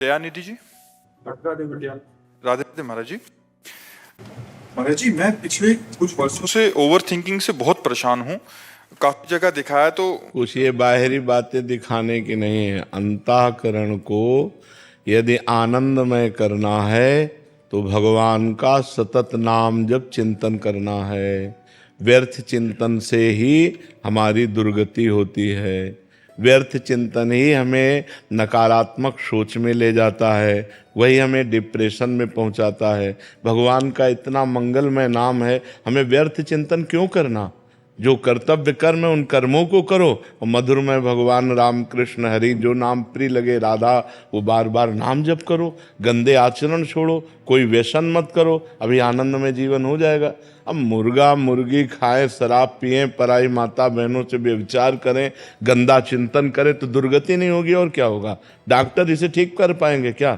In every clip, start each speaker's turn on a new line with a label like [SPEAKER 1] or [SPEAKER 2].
[SPEAKER 1] दयानिधि जी।
[SPEAKER 2] राधे बिटिया।
[SPEAKER 1] राधे राधे महाराज जी।
[SPEAKER 2] महाराज जी, मैं पिछले कुछ वर्षों
[SPEAKER 1] से ओवर थिंकिंग से बहुत परेशान हूँ। काफी जगह दिखाया तो
[SPEAKER 3] कुछ ये बाहरी बातें दिखाने की नहीं है। अंतःकरण को यदि आनंदमय करना है तो भगवान का सतत नाम जप चिंतन करना है। व्यर्थ चिंतन से ही हमारी दुर्गति होती है। व्यर्थ चिंतन ही हमें नकारात्मक सोच में ले जाता है, वही हमें डिप्रेशन में पहुंचाता है। भगवान का इतना मंगलमय नाम है, हमें व्यर्थ चिंतन क्यों करना? जो कर्तव्य कर्म है उन कर्मों को करो और मधुरमय भगवान राम कृष्ण हरि जो नाम प्रिय लगे राधा वो बार बार नाम जप करो। गंदे आचरण छोड़ो, कोई व्यसन मत करो, अभी आनंद में जीवन हो जाएगा। अब मुर्गा मुर्गी खाएं, शराब पिएं, पराई माता बहनों से व्यभिचार करें, गंदा चिंतन करें तो दुर्गति नहीं होगी और क्या होगा? डॉक्टर इसे ठीक कर पाएंगे क्या?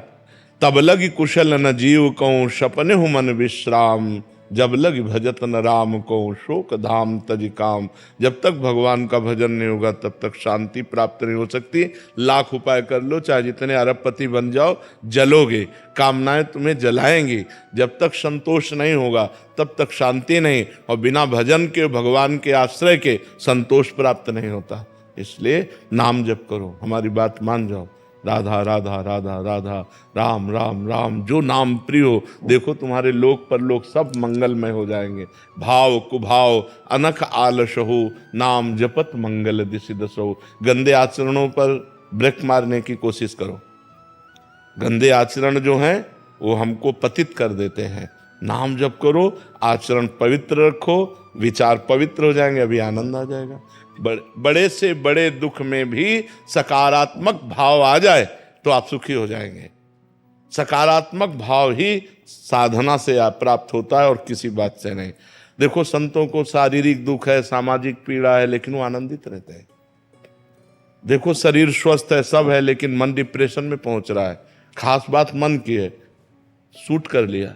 [SPEAKER 3] तब लगी कुशल न जीव कहूँ सपने हूँ मन विश्राम, जब लग भजत न राम को शोक धाम तज काम। जब तक भगवान का भजन नहीं होगा तब तक शांति प्राप्त नहीं हो सकती। लाख उपाय कर लो, चाहे जितने अरबपति बन जाओ, जलोगे, कामनाएं तुम्हें जलाएंगी। जब तक संतोष नहीं होगा तब तक शांति नहीं, और बिना भजन के भगवान के आश्रय के संतोष प्राप्त नहीं होता। इसलिए नाम जप करो, हमारी बात मान जाओ। राधा राधा राधा राधा, राम राम राम, जो नाम प्रिय हो। देखो तुम्हारे लोक परलोक सब मंगलमय हो जाएंगे। भाव कुभाव अनख आलस हो, नाम जपत मंगल दिशि दसो। गंदे आचरणों पर ब्रेक मारने की कोशिश करो। गंदे आचरण जो हैं वो हमको पतित कर देते हैं। नाम जप करो, आचरण पवित्र रखो, विचार पवित्र हो जाएंगे, अभी आनंद आ जाएगा। बड़े से बड़े दुख में भी सकारात्मक भाव आ जाए तो आप सुखी हो जाएंगे। सकारात्मक भाव ही साधना से प्राप्त होता है और किसी बात से नहीं। देखो संतों को शारीरिक दुख है, सामाजिक पीड़ा है, लेकिन वो आनंदित रहते हैं। देखो शरीर स्वस्थ है, सब है, लेकिन मन डिप्रेशन में पहुंच रहा है। खास बात मन की है, शूट कर लिया,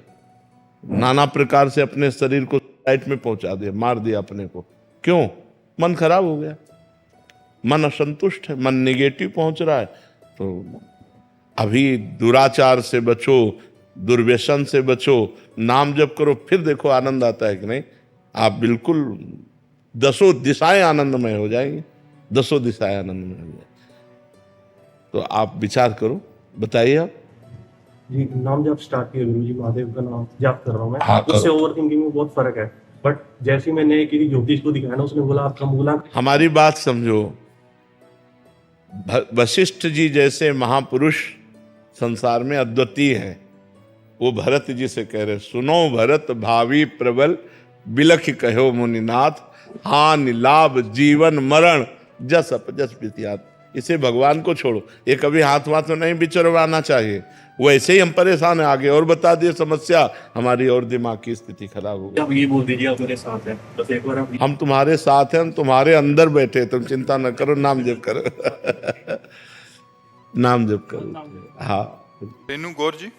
[SPEAKER 3] नाना प्रकार से अपने शरीर को साइट में पहुंचा दिया, मार दिया अपने को। क्यों? मन खराब हो गया, मन असंतुष्ट है, मन निगेटिव पहुंच रहा है। तो अभी दुराचार से बचो, दुर्व्यसन से बचो, नाम जप करो, फिर देखो आनंद आता है कि नहीं। आप बिल्कुल दसों दिशाएं आनंदमय हो जाएंगी, दसों दिशाएं आनंदमय हो जाएंगी। तो आप विचार करो, बताइए आप।
[SPEAKER 2] जी, नाम जप स्टार्ट किया गुरु जी, महादेव का नाम जप कर रहा हूँ मैं।
[SPEAKER 3] हाँ,
[SPEAKER 2] उससे ओवर थिंकिंग में बहुत फर्क है। बट जैसे मैंने किसी ज्योतिष को दिखाया ना, उसने बोला आपका मूला।
[SPEAKER 3] हमारी बात समझो, वशिष्ठ जी जैसे महापुरुष संसार में अद्वितीय हैं। वो भरत जी से कह रहे, सुनो भरत भावी प्रबल, बिलख कहो मुनिनाथ, हानि लाभ जीवन मरण जस अपजस विद्यात। इसे भगवान को छोड़ो, ये कभी हाथ वाथ में नहीं विचरवाना चाहिए। वैसे ही हम परेशान है, आगे और बता दिए समस्या, हमारी और दिमाग की स्थिति खराब हो गई।
[SPEAKER 2] आप ये बोल दीजिए आप मेरे साथ हैं, बस एक बार आप।
[SPEAKER 3] हम तुम्हारे साथ हैं, हम तुम्हारे अंदर बैठे, तुम चिंता न करो, नाम जप करो। नाम जप करो। हाँ
[SPEAKER 1] रेनू गौर जी।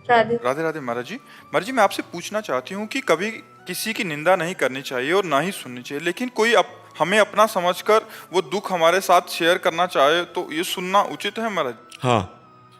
[SPEAKER 4] राधे
[SPEAKER 1] राधे राधे महाराज जी। महाराज जी, मैं आपसे पूछना चाहती हूँ कि कभी किसी की निंदा नहीं करनी चाहिए और ना ही सुननी चाहिए, लेकिन कोई हमें अपना समझकर वो दुख हमारे साथ शेयर करना चाहे तो ये सुनना उचित है महाराज?
[SPEAKER 3] हाँ,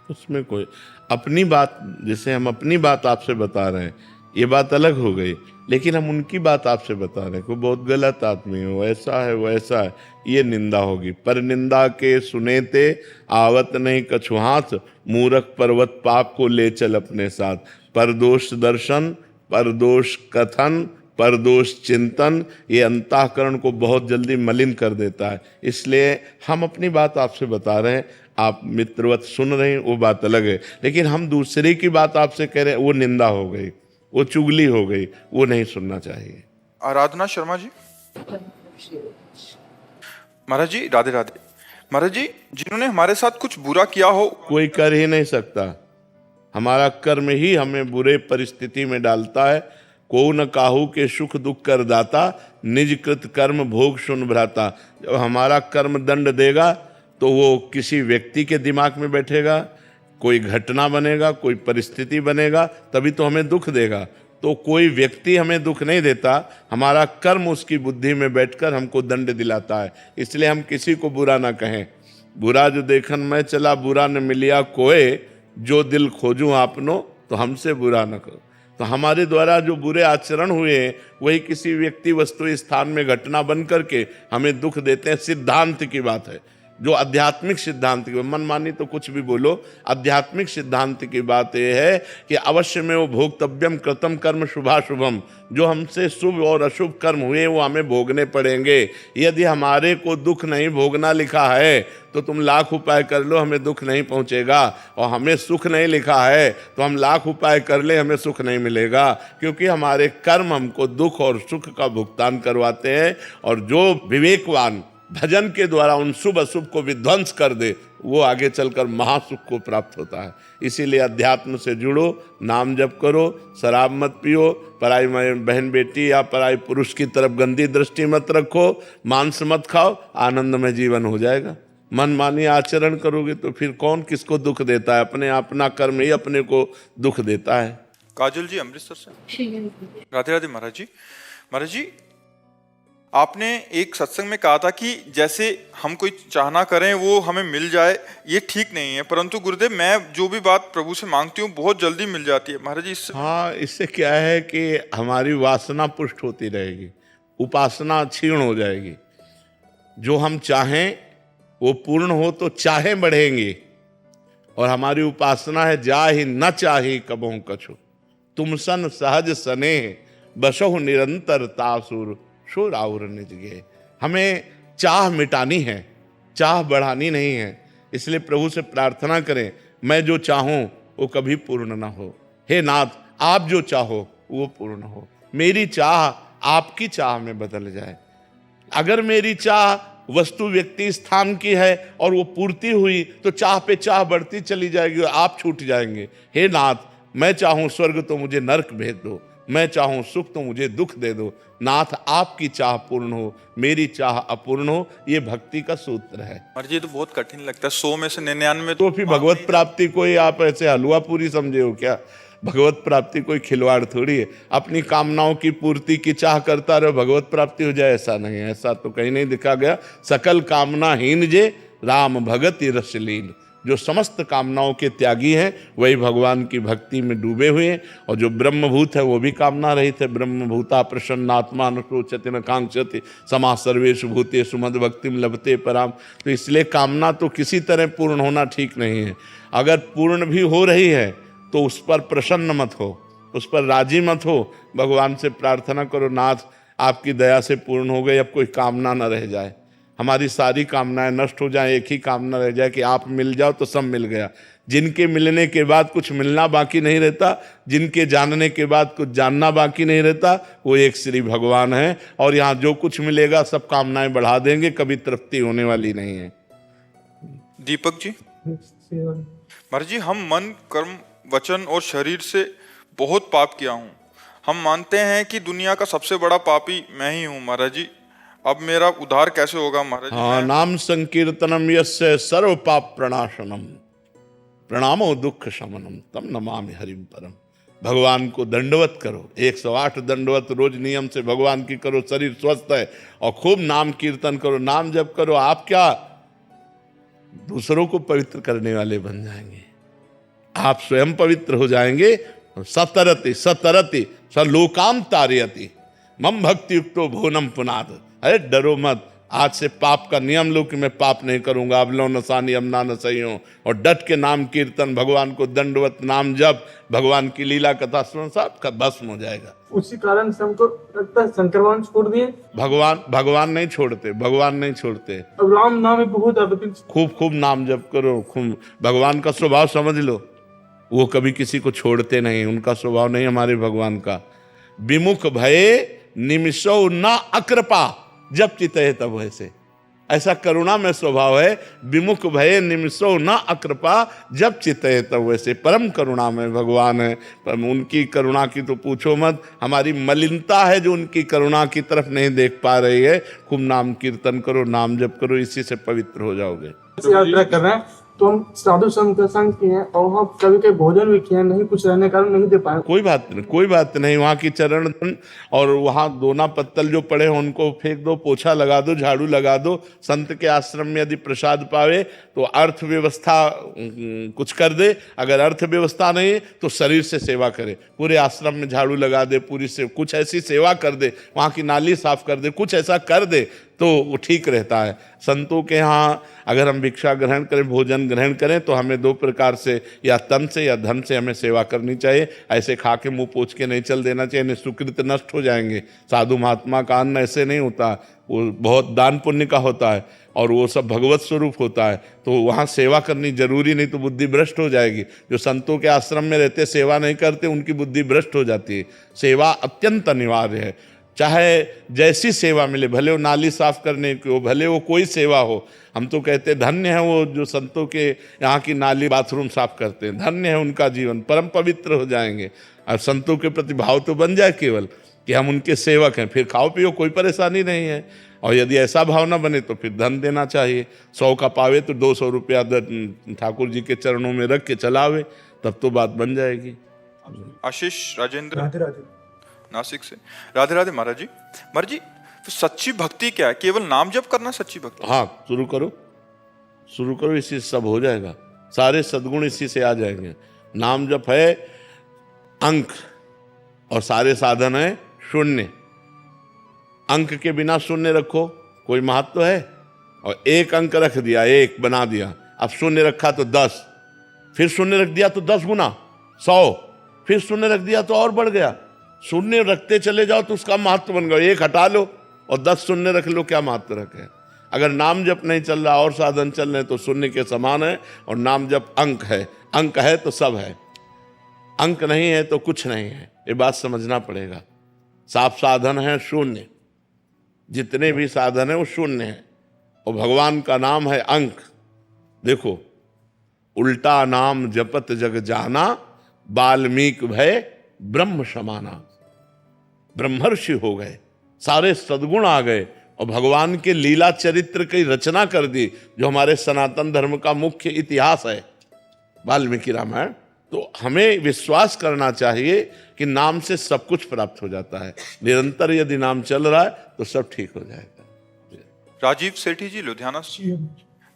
[SPEAKER 3] उसमें कोई अपनी बात, जैसे हम अपनी बात आपसे बता रहे हैं, ये बात अलग हो गई, लेकिन हम उनकी बात आपसे बता रहे हैं, कोई बहुत गलत आदमी हो, ऐसा है वैसा है, ये निंदा होगी। पर निंदा के सुने ते आवत नहीं कछु हाथ, मूरख पर्वत पाप को ले चल अपने साथ। परदोष दर्शन, परदोष कथन, परदोष चिंतन, ये अंतःकरण को बहुत जल्दी मलिन कर देता है। इसलिए हम अपनी बात आपसे बता रहे हैं, आप मित्रवत सुन रहे हैं, वो बात अलग है। लेकिन हम दूसरे की बात आपसे कह रहे हैं, वो निंदा हो गई, वो चुगली हो गई, वो नहीं सुनना चाहिए।
[SPEAKER 1] आराधना शर्मा जी। महाराज जी राधे राधे। महाराज जी, जिन्होंने हमारे साथ कुछ बुरा किया हो,
[SPEAKER 3] कोई कर ही नहीं सकता, हमारा कर्म ही हमें बुरे परिस्थिति में डालता है। को न काहू के सुख दुख कर दाता, निज कृत कर्म भोग सुन भ्राता। जब हमारा कर्म दंड देगा तो वो किसी व्यक्ति के दिमाग में बैठेगा, कोई घटना बनेगा, कोई परिस्थिति बनेगा, तभी तो हमें दुख देगा। तो कोई व्यक्ति हमें दुख नहीं देता, हमारा कर्म उसकी बुद्धि में बैठकर हमको दंड दिलाता है। इसलिए हम किसी को बुरा ना कहें। बुरा जो देखन मैं चला, बुरा न मिलिया कोय, जो दिल खोजूं आपनो तो हमसे बुरा न करो। तो हमारे द्वारा जो बुरे आचरण हुए वही किसी व्यक्ति वस्तु स्थान में घटना बन करके हमें दुख देते हैं। सिद्धांत की बात है, जो आध्यात्मिक सिद्धांत की, मनमानी तो कुछ भी बोलो, आध्यात्मिक सिद्धांत की बात यह है कि अवश्य में वो भोक्तव्यम कृतम कर्म शुभाशुभम, जो हमसे शुभ और अशुभ कर्म हुए वो हमें भोगने पड़ेंगे। यदि हमारे को दुख नहीं भोगना लिखा है तो तुम लाख उपाय कर लो, हमें दुख नहीं पहुंचेगा, और हमें सुख नहीं लिखा है तो हम लाख उपाय कर ले, हमें सुख नहीं मिलेगा, क्योंकि हमारे कर्म हमको दुख और सुख का भुगतान करवाते हैं। और जो विवेकवान भजन के द्वारा उन शुभ अशुभ को विध्वंस कर दे, वो आगे चलकर महासुख को प्राप्त होता है। इसीलिए अध्यात्म से जुड़ो, नाम जप करो, शराब मत पियो, पराई बहन बेटी या पराई पुरुष की तरफ गंदी दृष्टि मत रखो, मांस मत खाओ, आनंदमय जीवन हो जाएगा। मनमानी आचरण करोगे तो फिर कौन किसको दुख देता है? अपना कर्म ही अपने को दुख देता है।
[SPEAKER 1] काजल जी अमृतसर से। राधे राधे महाराज जी। महाराज जी, आपने एक सत्संग में कहा था कि जैसे हम कोई चाहना करें वो हमें मिल जाए, ये ठीक नहीं है, परंतु गुरुदेव मैं जो भी बात प्रभु से मांगती हूँ बहुत जल्दी मिल जाती है। महाराज जी इससे
[SPEAKER 3] हाँ, इससे क्या है कि हमारी वासना पुष्ट होती रहेगी, उपासना क्षीण हो जाएगी। जो हम चाहें वो पूर्ण हो तो चाहे बढ़ेंगे, और हमारी उपासना है जा ही न चाही कबहु कछु, तुम सन सहज सने बसहु निरंतर तासुर शोर आउर निज गे। हमें चाह मिटानी है, चाह बढ़ानी नहीं है। इसलिए प्रभु से प्रार्थना करें, मैं जो चाहूं वो कभी पूर्ण ना हो। हे नाथ, आप जो चाहो वो पूर्ण हो। मेरी चाह आपकी चाह में बदल जाए। अगर मेरी चाह वस्तु व्यक्ति स्थान की है और वो पूर्ति हुई तो चाह पे चाह बढ़ती चली जाएगी और आप छूट जाएंगे। हे नाथ, मैं चाहूं स्वर्ग तो मुझे नरक भेज दो, मैं चाहूं सुख तो मुझे दुख दे दो। नाथ, आपकी चाह पूर्ण हो, मेरी चाह अपूर्ण हो। ये भक्ति का सूत्र है।
[SPEAKER 1] महाराज जी तो बहुत कठिन लगता है, 100 में से 99
[SPEAKER 3] तो फिर भगवत प्राप्ति कोई आप ऐसे हलवा पूरी समझे हो क्या? भगवत प्राप्ति कोई खिलवाड़ थोड़ी है। अपनी कामनाओं की पूर्ति की चाह करता रहो, भगवत प्राप्ति हो जाए, ऐसा नहीं है। ऐसा तो कहीं नहीं लिखा गया। सकल कामनाहीन जे राम भगति रसलीन। जो समस्त कामनाओं के त्यागी हैं वही भगवान की भक्ति में डूबे हुए हैं, और जो ब्रह्मभूत है वो भी कामना रहित है। ब्रह्मभूता प्रसन्नात्मा न शोचति न कांक्षति समा सर्वेषु भूतेषु मद भक्तिम लभते पराम। तो इसलिए कामना तो किसी तरह पूर्ण होना ठीक नहीं है। अगर पूर्ण भी हो रही है तो उस पर प्रसन्न मत हो, उस पर राजी मत हो। भगवान से प्रार्थना करो, नाथ आपकी दया से पूर्ण हो गई, अब कोई कामना न रह जाए, हमारी सारी कामनाएं नष्ट हो जाएं, एक ही कामना रह जाए कि आप मिल जाओ तो सब मिल गया। जिनके मिलने के बाद कुछ मिलना बाकी नहीं रहता, जिनके जानने के बाद कुछ जानना बाकी नहीं रहता, वो एक श्री भगवान है। और यहाँ जो कुछ मिलेगा सब कामनाएं बढ़ा देंगे, कभी तृप्ति होने वाली नहीं है।
[SPEAKER 1] दीपक जी। महाराज जी, हम मन कर्म वचन और शरीर से बहुत पाप किया हूँ। हम मानते हैं कि दुनिया का सबसे बड़ा पापी मैं ही हूँ। महाराज जी, अब मेरा उद्धार कैसे होगा? महाराज जी
[SPEAKER 3] हाँ, नाम संकीर्तनम यस्य सर्व पाप प्रणाशनम प्रणामो दुख शमनम तम नमामि हरिम परम। भगवान को दंडवत करो, 108 दंडवत रोज नियम से भगवान की करो, शरीर स्वस्थ है, और खूब नाम कीर्तन करो, नाम जप करो। आप क्या दूसरों को पवित्र करने वाले बन जाएंगे, आप स्वयं पवित्र हो जाएंगे। सतरति सतरति सलोकाम तारयति मम भक्ति युक्तो भुवनम पुनाद। अरे डरो मत, आज से पाप का नियम लो कि मैं पाप नहीं करूंगा। अब लो नसानी अमना न सही हो, और डट के नाम कीर्तन, भगवान को दंडवत नाम जप, भगवान की लीला कथा सुन, सब का भस्म हो जाएगा।
[SPEAKER 4] उसी कारण से हमको लगता है शंकर भगवान छोड़ दिए।
[SPEAKER 3] भगवान नहीं छोड़ते, भगवान नहीं छोड़ते।
[SPEAKER 4] अब राम नाम में बहुत है,
[SPEAKER 3] खूब नाम जप करो, खूब। भगवान का स्वभाव समझ लो, वो कभी किसी को छोड़ते नहीं, उनका स्वभाव नहीं हमारे भगवान का। विमुख भये निमिषो न अकृपा जब चित है तब वैसे। ऐसा करुणा में स्वभाव है। विमुख भये निमिषो न अकृपा जब चित है तब वैसे। परम करुणा में भगवान है, पर उनकी करुणा की तो पूछो मत। हमारी मलिनता है जो उनकी करुणा की तरफ नहीं देख पा रही है। खूब नाम कीर्तन करो, नाम जप करो, इसी से पवित्र हो जाओगे।
[SPEAKER 4] यात्रा कर रहे हैं तो हम साधु संघ का संग किए हैं और वहाँ कभी कभी भोजन भी किए हैं, नहीं कुछ रहने के कारण नहीं दे पाए।
[SPEAKER 3] कोई बात नहीं, कोई बात नहीं। वहाँ की चरण धन और वहाँ दोना पत्तल जो पड़े हैं उनको फेंक दो, पोछा लगा दो, झाड़ू लगा दो। संत के आश्रम में यदि प्रसाद पावे तो अर्थव्यवस्था कुछ कर दे, अगर अर्थव्यवस्था नहीं है तो शरीर से सेवा करे। पूरे आश्रम में झाड़ू लगा दे, पूरी से कुछ ऐसी सेवा कर दे, वहाँ की नाली साफ कर दे, कुछ ऐसा कर दे तो वो ठीक रहता है। संतों के यहाँ अगर हम भिक्षा ग्रहण करें, भोजन ग्रहण करें तो हमें दो प्रकार से, या तन से या धन से हमें सेवा करनी चाहिए। ऐसे खा के मुंह पोंछ के नहीं चल देना चाहिए, नहीं सुकृत नष्ट हो जाएंगे। साधु महात्मा का अन्न ऐसे नहीं होता, वो बहुत दान पुण्य का होता है और वो सब भगवत स्वरूप होता है। तो वहाँ सेवा करनी जरूरी, नहीं तो बुद्धि भ्रष्ट हो जाएगी। जो संतों के आश्रम में रहते सेवा नहीं करते उनकी बुद्धि भ्रष्ट हो जाती है। सेवा अत्यंत अनिवार्य है, चाहे जैसी सेवा मिले, भले वो नाली साफ करने की हो, भले वो कोई सेवा हो। हम तो कहते धन्य है वो जो संतों के यहाँ की नाली बाथरूम साफ करते हैं, धन्य है उनका जीवन, परम पवित्र हो जाएंगे। और संतों के प्रति भाव तो बन जाए केवल कि हम उनके सेवक हैं, फिर खाओ पियो, कोई परेशानी नहीं है। और यदि ऐसा भाव ना बने तो फिर धन देना चाहिए। 100 का पावे तो 200 रुपया ठाकुर जी के चरणों में रख के चलावे, तब तो बात बन जाएगी।
[SPEAKER 1] आशीष राजेंद्र
[SPEAKER 4] राधे राधे।
[SPEAKER 1] नासिक से। राधे राधे महाराज जी। महाराज जी, तो सच्ची भक्ति क्या है? केवल नाम जप करना सच्ची भक्ति?
[SPEAKER 3] हाँ, शुरू करो, शुरू करो, इसी से सब हो जाएगा। सारे सद्गुण इसी से आ जाएंगे। नाम जप है अंक और सारे साधन है शून्य। अंक के बिना शून्य रखो, कोई महत्व है? और एक अंक रख दिया, एक बना दिया, अब शून्य रखा तो 10, फिर शून्य रख दिया तो 10 गुना 100, फिर शून्य रख दिया तो और बढ़ गया। शून्य रखते चले जाओ तो उसका महत्व बन गया। एक हटा लो और 10 शून्य रख लो, क्या महत्व रखे? अगर नाम जप नहीं चल रहा और साधन चल रहे तो शून्य के समान है। और नाम जप अंक है, अंक है तो सब है, अंक नहीं है तो कुछ नहीं है। ये बात समझना पड़ेगा। साफ साधन है शून्य, जितने भी साधन है वो शून्य है और भगवान का नाम है अंक। देखो, उल्टा नाम जपत जग जाना, वाल्मीकि भय ब्रह्म समाना। ब्रह्मर्षि हो गए, सारे सद्गुण आ गए और भगवान के लीला चरित्र की रचना कर दी, जो हमारे सनातन धर्म का मुख्य इतिहास है, वाल्मीकि रामायण। तो हमें विश्वास करना चाहिए कि नाम से सब कुछ प्राप्त हो जाता है। निरंतर यदि नाम चल रहा है तो सब ठीक हो जाएगा।
[SPEAKER 1] राजीव सेठी जी, लुधियाना से।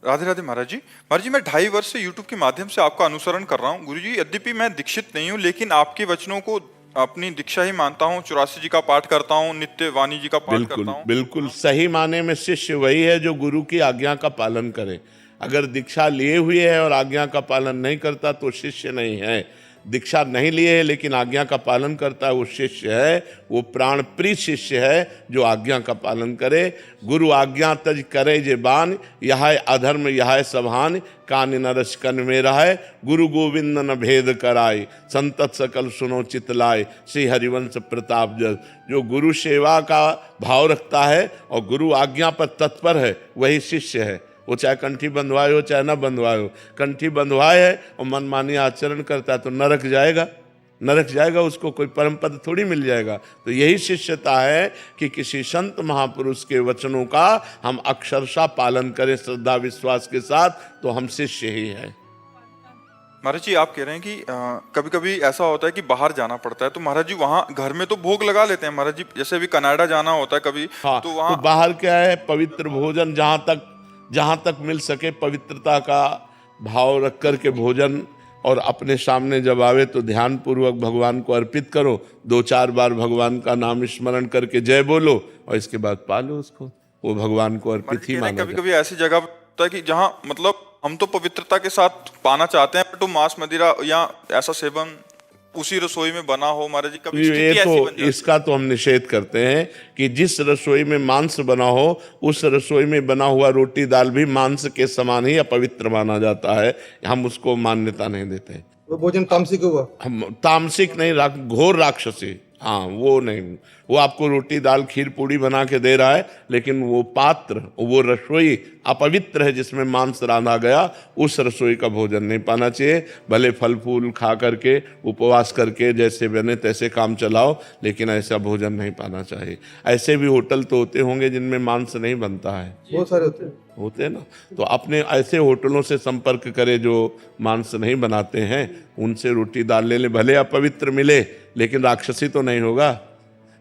[SPEAKER 1] राधे राधे महाराज जी। महाराज जी, मैं 2.5 वर्ष से YouTube के माध्यम से आपका अनुसरण कर रहा हूँ। गुरु जी, यद्यपि मैं दीक्षित नहीं हूँ, लेकिन आपके वचनों को अपनी दीक्षा ही मानता हूँ। 84 जी का पाठ करता हूँ, नित्य वाणी जी का पाठ करता हूँ।
[SPEAKER 3] बिल्कुल सही माने में शिष्य वही है जो गुरु की आज्ञा का पालन करे। अगर दीक्षा लिए हुए है और आज्ञा का पालन नहीं करता तो शिष्य नहीं है। दीक्षा नहीं लिए है लेकिन आज्ञा का पालन करता है, वो शिष्य है, वो प्राण प्रिय शिष्य है जो आज्ञा का पालन करे। गुरु आज्ञा तज करे जे बान, यह अधर्म यह सबहान, कान नरस कन में रहाय, गुरु गोविंद न भेद कराय, संतत सकल सुनो चितलाय, श्री हरिवंश प्रताप जस। जो गुरु सेवा का भाव रखता है और गुरु आज्ञा पर तत्पर है वही शिष्य है। वो चाहे कंठी बंधवाए हो चाहे न बंधवाए हो, कंठी बंधवाए है और मनमानी आचरण करता है तो नरक जाएगा, नरक जाएगा, उसको कोई परम पद थोड़ी मिल जाएगा। तो यही शिष्यता है कि किसी संत महापुरुष के वचनों का हम अक्षरशः पालन करें श्रद्धा विश्वास के साथ, तो हम शिष्य ही हैं।
[SPEAKER 1] महाराज जी, आप कह रहे हैं कि कभी कभी ऐसा होता है कि बाहर जाना पड़ता है, तो महाराज जी वहाँ घर में तो भोग लगा लेते हैं महाराज जी। जैसे अभी कनाडा जाना होता है कभी,
[SPEAKER 3] हाँ,
[SPEAKER 1] तो वहाँ
[SPEAKER 3] तो बाहर क्या है, पवित्र भोजन जहाँ तक मिल सके पवित्रता का भाव रख कर के भोजन, और अपने सामने जब आवे तो ध्यान पूर्वक भगवान को अर्पित करो। 2-4 बार भगवान का नाम स्मरण करके जय बोलो और इसके बाद पालो उसको, वो भगवान को अर्पित ही माना।
[SPEAKER 1] कभी कभी ऐसी जगह होता है कि जहाँ मतलब हम तो पवित्रता के साथ पाना चाहते हैं, तो मांस मदिरा या ऐसा सेवन उसी रसोई में बना हो महाराज जी, कभी
[SPEAKER 3] ये तो इसका तो हम निषेध करते हैं कि जिस रसोई में मांस बना हो उस रसोई में बना हुआ रोटी दाल भी मांस के समान ही अपवित्र माना जाता है। हम उसको मान्यता नहीं देते।
[SPEAKER 5] वो भोजन तामसिक हुआ,
[SPEAKER 3] हम तामसिक नहीं, घोर राक्षसी। हाँ, वो नहीं, वो आपको रोटी दाल खीर पूड़ी बना के दे रहा है, लेकिन वो पात्र, वो रसोई अपवित्र है जिसमें मांस रांधा गया, उस रसोई का भोजन नहीं पाना चाहिए। भले फल फूल खा करके उपवास करके जैसे बने तैसे काम चलाओ, लेकिन ऐसा भोजन नहीं पाना चाहिए। ऐसे भी होटल तो होते होंगे जिनमें मांस नहीं बनता है,
[SPEAKER 5] बहुत सारे होते हैं।
[SPEAKER 3] होते हैं ना। तो अपने ऐसे होटलों से संपर्क करे जो मांस नहीं बनाते हैं, उनसे रोटी दाल ले ले, भले अपवित्र मिले लेकिन राक्षसी तो नहीं होगा।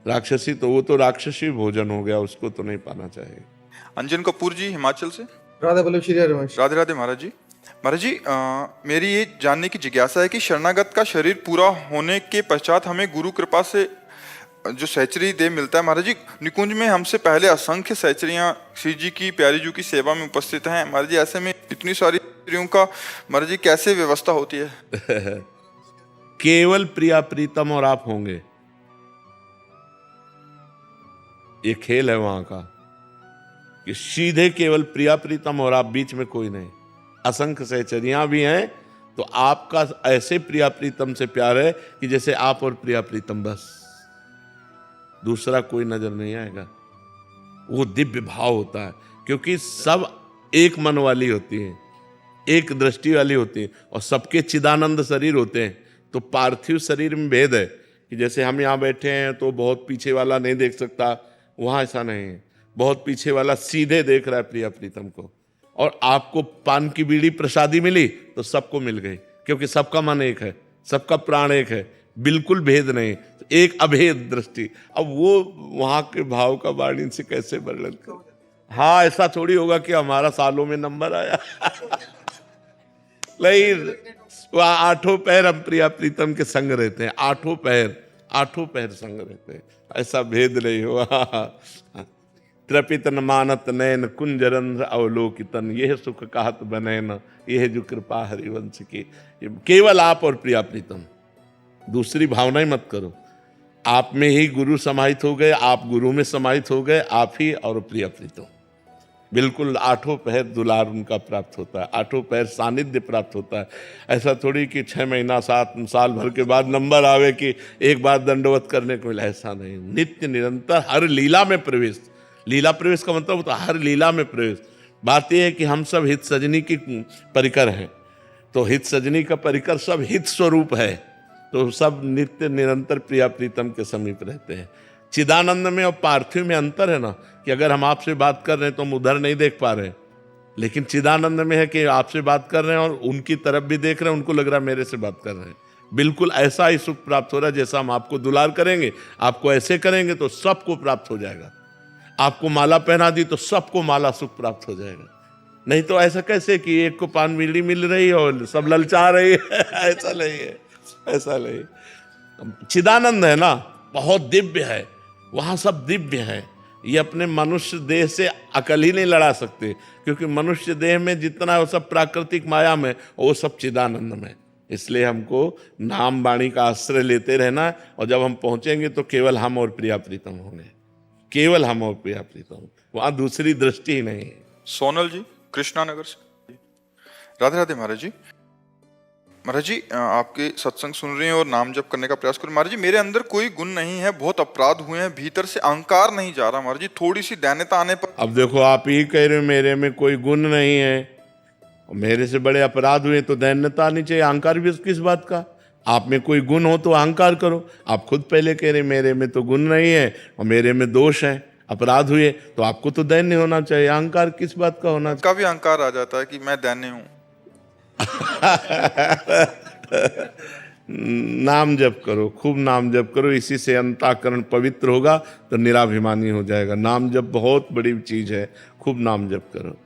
[SPEAKER 3] राक्षसी तो वो तो राक्षसी भोजन हो गया, उसको तो नहीं पाना चाहिए।
[SPEAKER 1] अंजन कपूर जी हिमाचल से।
[SPEAKER 5] राधा बल्लभ श्री रमेश।
[SPEAKER 1] राधे राधे महाराज जी। महाराज जी, मेरी ये जानने की जिज्ञासा है कि शरणागत का शरीर पूरा होने के पश्चात हमें गुरु कृपा से जो सहचरी देह मिलता है, महाराज जी निकुंज में हमसे पहले असंख्य सहचरियां श्री जी की प्यारी जी की सेवा में उपस्थित हैं। महाराज जी ऐसे में इतनी सारी स्त्रियों का महाराज जी कैसे व्यवस्था होती है?
[SPEAKER 3] केवल प्रिया प्रीतम और आप होंगे, ये खेल है वहां का कि सीधे केवल प्रिया प्रीतम और आप, बीच में कोई नहीं। असंख्य सहचरियां भी हैं तो आपका ऐसे प्रिया प्रीतम से प्यार है कि जैसे आप और प्रिया प्रीतम, बस दूसरा कोई नजर नहीं आएगा। वो दिव्य भाव होता है क्योंकि सब एक मन वाली होती हैं, एक दृष्टि वाली होती हैं और सबके चिदानंद शरीर होते हैं। तो पार्थिव शरीर में भेद है कि जैसे हम यहाँ बैठे हैं तो बहुत पीछे वाला नहीं देख सकता, वहाँ ऐसा नहीं है। बहुत पीछे वाला सीधे देख रहा है प्रिया प्रीतम को। और आपको पान की बीड़ी प्रसादी मिली तो सबको मिल गई, क्योंकि सबका मन एक है, सबका प्राण एक है, बिल्कुल भेद नहीं, एक अभेद दृष्टि। अब वो वहां के भाव का वाणी से कैसे वर्णन कर। हाँ, ऐसा थोड़ी होगा कि हमारा सालों में नंबर आया। नहीं, वह आठों पैर हम प्रिया प्रीतम के संग रहते हैं, आठों पैर संग रहते हैं, ऐसा भेद नहीं हुआ। त्रपितन मानत नयन कुंजरंध्र अवलोकितन, यह सुख कहत बने न, यह जो कृपा हरिवंश की। केवल आप और प्रिया प्रीतम, दूसरी भावना ही मत करो। आप में ही गुरु समाहित हो गए, आप गुरु में समाहित हो गए, आप ही और प्रिया प्रीतम। बिल्कुल आठों पैर दुलार उनका प्राप्त होता है, आठों पैर सानिध्य प्राप्त होता है। ऐसा थोड़ी कि 6 महीना 7 साल भर के बाद नंबर आवे कि एक बार दंडवत करने को मिला, ऐसा नहीं। नित्य निरंतर हर लीला में प्रवेश। लीला प्रवेश का मतलब होता है हर लीला में प्रवेश। बात यह है कि हम सब हित सजनी की परिकर हैं, तो हित सजनी का परिकर सब हित स्वरूप है, तो सब नित्य निरंतर प्रिया प्रीतम के समीप रहते हैं। चिदानंद में और पार्थिव में अंतर है ना, कि अगर हम आपसे बात कर रहे हैं तो हम उधर नहीं देख पा रहे हैं, लेकिन चिदानंद में है कि आपसे बात कर रहे हैं और उनकी तरफ भी देख रहे हैं, उनको लग रहा है मेरे से बात कर रहे हैं। बिल्कुल ऐसा ही सुख प्राप्त हो रहा है। जैसा हम आपको दुलार करेंगे, आपको ऐसे करेंगे तो सबको प्राप्त हो जाएगा। आपको माला पहना दी तो सबको माला सुख प्राप्त हो जाएगा। नहीं तो ऐसा कैसे कि एक को पान बीड़ी मिल रही है और सब ललचा रही है। ऐसा नहीं है, ऐसा नहीं। चिदानंद है ना, बहुत दिव्य है, वहाँ सब दिव्य है। ये अपने मनुष्य देह से अकल ही नहीं लड़ा सकते, क्योंकि मनुष्य देह में जितना है वो सब प्राकृतिक माया में, वो सब चिदानंद में। इसलिए हमको नाम वाणी का आश्रय लेते रहना है, और जब हम पहुंचेंगे तो केवल हम और प्रिया प्रीतम होंगे, केवल हम और प्रिया प्रीतम, वहाँ दूसरी दृष्टि ही नहीं है।
[SPEAKER 1] सोनल जी कृष्णा नगर से। राधे राधे महाराज जी। महाराज जी आपके सत्संग सुन रहे हैं और नाम जप करने का प्रयास करो। महाराज जी मेरे अंदर कोई गुण नहीं है, बहुत अपराध हुए हैं, भीतर से अहंकार नहीं जा रहा महाराज जी, थोड़ी सी दैन्यता आने पर।
[SPEAKER 3] अब देखो, आप ही कह रहे हो मेरे में कोई गुण नहीं है, मेरे से बड़े अपराध हुए तो दैन्यता आनी चाहिए, अहंकार भी किस बात का। आप में कोई गुण हो तो अहंकार करो। आप खुद पहले कह रहे मेरे में तो गुण नहीं है और मेरे में दोष है, अपराध हुए, तो आपको तो दैन्य होना चाहिए, अहंकार किस बात का होना चाहिए।
[SPEAKER 1] का भी अहंकार आ जाता है कि मैं दैन्य हूँ।
[SPEAKER 3] नाम जप करो, खूब नाम जप करो, इसी से अंतःकरण पवित्र होगा तो निराभिमानी हो जाएगा। नाम जप बहुत बड़ी चीज है, खूब नाम जप करो।